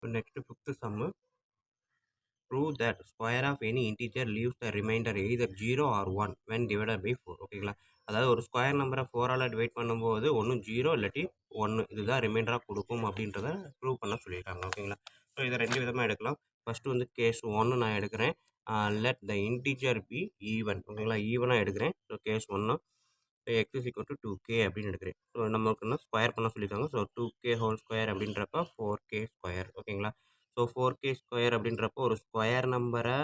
Next fifth sum, prove that square of any integer leaves the remainder either 0 or 1 when divided by 4. ஓகேங்களா, அதாவது ஒரு square நம்பரை 4ஆல் divide பண்ணும்போது ஒன்றும் 0 இல்லாட்டி 1 இதுதான் ரிமைண்டராக கொடுக்கும் அப்படின்றத ப்ரூவ் பண்ண சொல்லியிருக்காங்க. ஓகேங்களா, ஸோ இதை ரெண்டு விதமாக எடுக்கலாம். ஃபஸ்ட்டு வந்து கேஸ் 1 நான் எடுக்கிறேன். Let the integer p even. ஓகேங்களா, ஈவனாக எடுக்கிறேன். So case 1 x is equal to 2k அப்படின்னு எடுக்கிறேன். ஸோ நமக்கு என்ன ஸ்கொயர் பண்ண சொல்லியிருக்காங்க. ஸோ 2k ஹோல் ஸ்கொயர் அப்படின்றப்ப 4k ஸ்கொயர். ஓகேங்களா, ஸோ 4k ஸ்கொயர் அப்படின்றப்போ ஒரு ஸ்கொயர் நம்பரை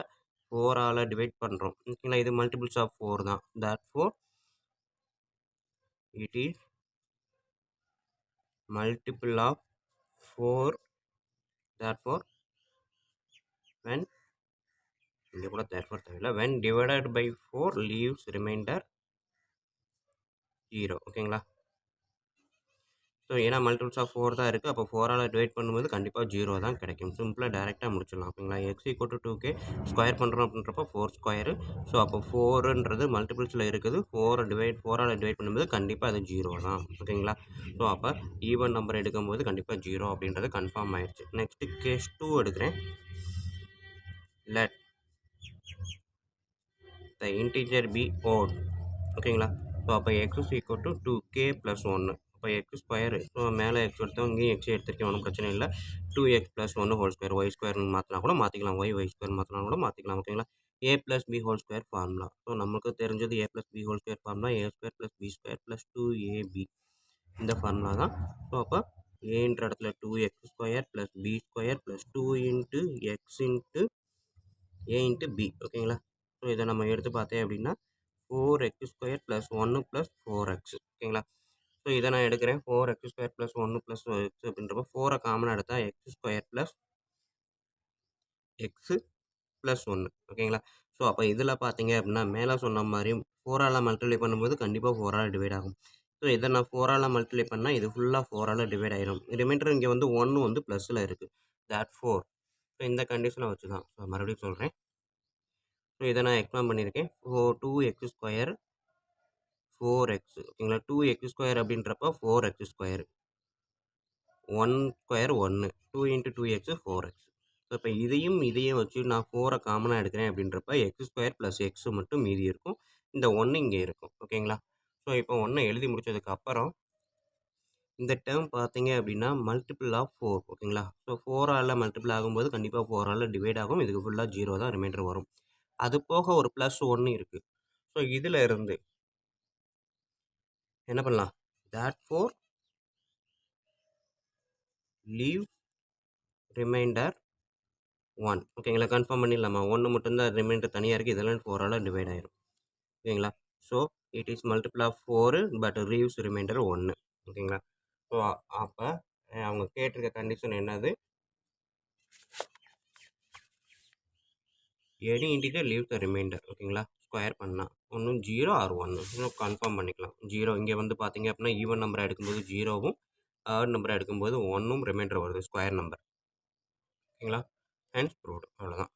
4ஆல் டிவைட் பண்ணுறோம். ஓகேங்களா, இது மல்டிபிள்ஸ் ஆஃப் 4 தான். therefore it is multiple of 4. therefore when இங்கே கூட therefore தேவையில்லை. when divided by 4 leaves remainder 0. ஓகேங்களா, ஸோ ஏன்னா மல்டிபிள்ஸ் ஆஃப் 4 தான் இருக்குது. அப்போ 4ஆல் டிவைட் பண்ணும்போது கண்டிப்பாக 0 தான் கிடைக்கும். சிம்பிளாக டேரெக்டாக முடிச்சிடலாம். ஓகேங்களா, X equal to 2k square பண்ணுறோம் அப்படின்றப்போ 4 ஸ்கொயரு. ஸோ அப்போ 4ன்றது மல்டிபிள்ஸில் இருக்குது. 4ஆல் டிவைட் பண்ணும்போது கண்டிப்பாக அது 0 தான். ஓகேங்களா, ஸோ அப்போ ஈவன் நம்பர் எடுக்கும்போது கண்டிப்பாக 0 அப்படின்றது கன்ஃபார்ம் ஆயிடுச்சு. நெக்ஸ்ட்டு கேஸ் 2 எடுக்கிறேன். Let the integer p odd. ஓகேங்களா, ஸோ அப்போ x is equal to 2k + 1. அப்போ எக்ஸ் ஸ்கொயரு. ஸோ மேலே எக்ஸ் எடுத்தோம், இங்கேயும் எக்ஸ் எடுத்துருக்கேன், ஒன்றும் பிரச்சனை இல்லை. 2x + 1 whole square. ஒய் ஸ்கொயர்னு மாற்றினா கூட மாற்றிக்கலாம். ஒய் ஸ்கொயர் மாற்றினா கூட மாற்றிக்கலாம். ஓகேங்களா, a + b whole square formula. So நமக்கு தெரிஞ்சது a + b whole square formula a² + b² + 2ab. இந்த ஃபார்முலா தான். ஸோ அப்போ ஏன்ற இடத்துல 2x² + b² + 2 × x × a × b. ஓகேங்களா, ஸோ இதை நம்ம எடுத்து பார்த்தேன் அப்படின்னா 4x² + 1 + 4x. ஓகேங்களா, ஸோ இதை நான் எடுக்கிறேன். 4x² + 1 + x அப்படின்றப்போ 4 காமனாக எடுத்தால் x² + x + 1. ஓகேங்களா, ஸோ அப்போ இதில் பார்த்தீங்க அப்படின்னா மேலே சொன்ன மாதிரி 4ஆல் மல்டிப்ளை பண்ணும்போது கண்டிப்பாக 4ஆல் டிவைட் ஆகும். ஸோ இதை நான் 4ஆல் மல்டிப்ளை பண்ணால் இது ஃபுல்லாக 4ஆல் டிவைட் ஆகிடும். ரிமைண்டர் இங்கே வந்து 1 வந்து ப்ளஸில் இருக்குது. therefore ஸோ இந்த கண்டிஷனை வச்சு தான். ஸோ மறுபடியும் சொல்கிறேன். ஸோ இதை நான் எக்ஸ்பிளைன் பண்ணியிருக்கேன். 2x² 4x. ஓகேங்களா, 2x² அப்படின்றப்ப 4x². 1² 1. 2 × 2x 4x. ஸோ இப்போ இதையும் வச்சு நான் 4 காமனாக எடுக்கிறேன் அப்படின்றப்ப x² + x மட்டும் மீதி இருக்கும். இந்த 1 இங்கே இருக்கும். ஓகேங்களா, ஸோ இப்போ 1 எழுதி முடிச்சதுக்கப்புறம் இந்த டேர்ம் பார்த்தீங்க அப்படின்னா மல்டிபிள் ஆஃப் 4. ஓகேங்களா, ஸோ 4ஆல் மல்டிபிள் ஆகும்போது கண்டிப்பாக 4ஆல் டிவைட் ஆகும். இதுக்கு ஃபுல்லாக 0 தான் ரிமைண்டர் வரும். அது போக ஒரு +1 இருக்குது. ஸோ இதில் இருந்து என்ன பண்ணலாம்? therefore leave remainder 1. ஓகேங்களா, கன்ஃபார்ம் பண்ணிடலாமா? 1 மட்டும்தான் ரிமைண்டர் தனியாக இருக்குது. இதெல்லாம் 4ஆல் டிவைட் ஆயிரும். ஓகேங்களா, so it is multiple of 4 but leaves remainder 1. ஓகேங்களா, ஸோ அப்போ அவங்க கேட்டிருக்க கண்டிஷன் என்னது? Any integer leaves the remainder. ஓகேங்களா, ஸ்கொயர் பண்ணால் ஒன்றும் 0 ஆர் 1 இன்னும் கன்ஃபார்ம் பண்ணிக்கலாம். 0 இங்கே வந்து பார்த்தீங்க அப்படின்னா ஈவன் நம்பரை எடுக்கும்போது 0வும் ஆட் நம்பரை எடுக்கும்போது 1ம் ரிமைண்டர் வருது ஸ்கொயர் நம்பர். ஓகேங்களா, ஹென்ஸ் ப்ரூவ்டு. அவ்வளோதான்.